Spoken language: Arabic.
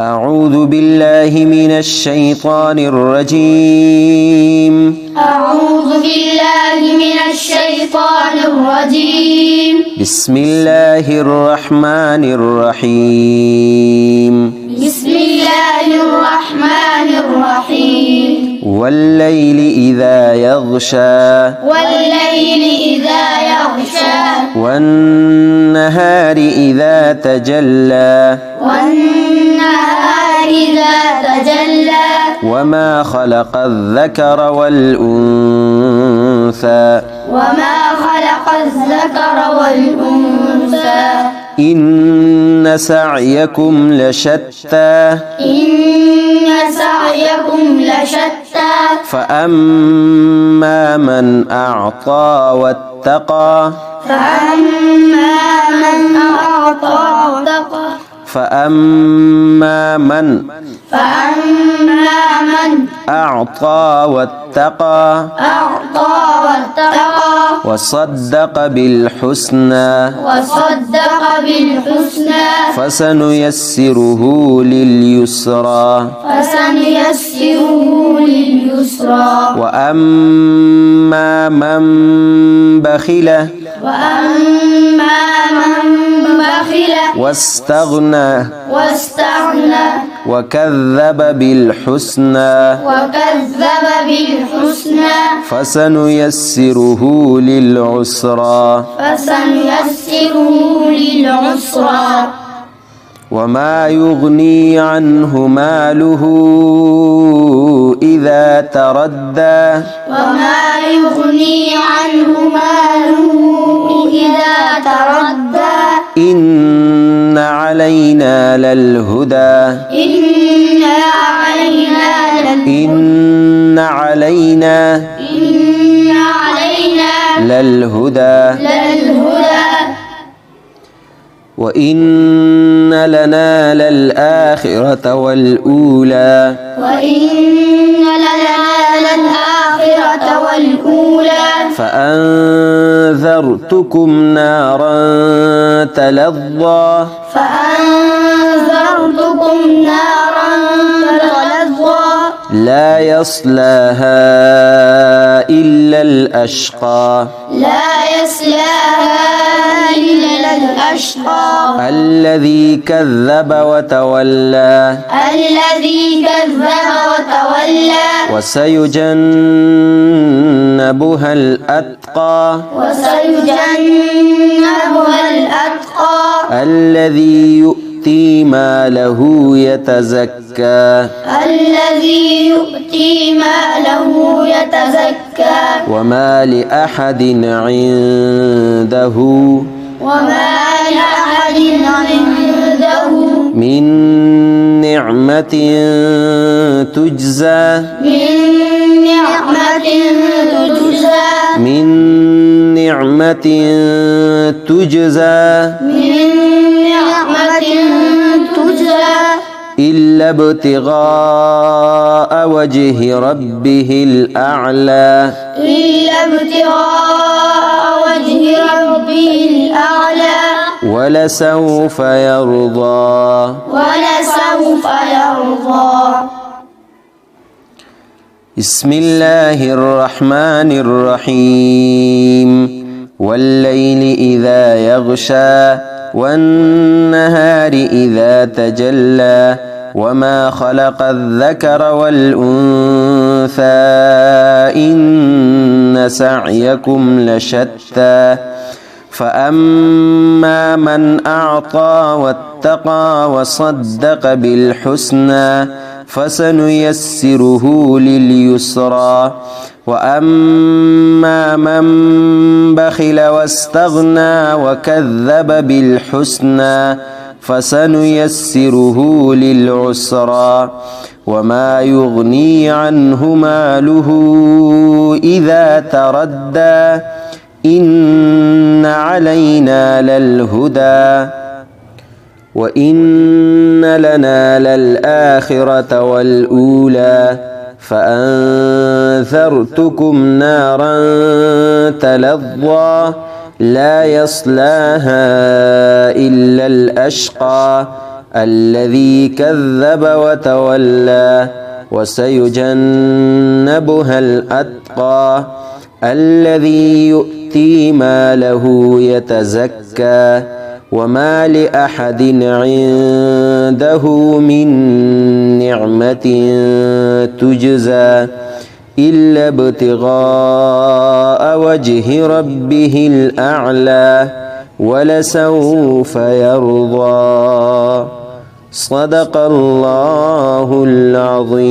أعوذ بالله من الشيطان الرجيم. أعوذ بالله من الشيطان الرجيم. بسم الله الرحمن الرحيم. بسم الله الرحمن الرحيم. والليل إذا يغشى. والليل إذا يغشى. والنهار إذا تجلى. والنهار إذا تجلى. وما خلق الذكر والأنثى. وما خلق الذكر والأنثى. إن سعيكم لشتى. إن سعيكم لشتى. فأما من أعطى واتقى. فأما من أعطى واتقى. فأما من أعطى واتقى. أعطى واتقى. وصدق بالحسنى. وصدق بالحسنى. فسنيسره لليسرى. فسنيسره لليسرى. وأما من بخل. وأما من بخل. واستغنى. وكذب بالحسنى. فسنيسره للعسرى. وما يغني عنه ماله إذا تردى. وما يغني عنه ماله إذا تردى. إن علينا للهدى. إن علينا للهدى. وإن لنا للآخرة والأولى. فأنذرتكم نارا تلظى. لا يصلاها إلا الأشقى. الذي كذب وتولى. وسيجنبها الأتقى. الذي يؤتي ماله يتزكى. وما لأحد عنده من نعمة تجزى. من نعمة تجزى إلا ابتغاء وجه ربه الأعلى. ولسوف يرضى. بسم الله الرحمن الرحيم. والليل إذا يغشى. والنهار إذا تجلى. وما خلق الذكر والأنثى. إن سعيكم لشتى. فأما من أعطى واتقى وصدق بالحسنى. فسنيسره لليسرى. وأما من بخل واستغنى وكذب بالحسنى. فسنيسره للعسرى. وما يغني عنه ماله إذا تردى. إن علينا للهدى. وإن لنا للآخرة والأولى. فأنذرتكم نارا تلظى. لا يصلاها إلا الأشقى. الذي كذب وتولى وسيجنبها الأتقى الذي يؤتي ماله يتزكى وما لأحد عنده من نعمة تجزى إلا ابتغاء وجه ربه الأعلى ولسوف يرضى. صدق الله العظيم.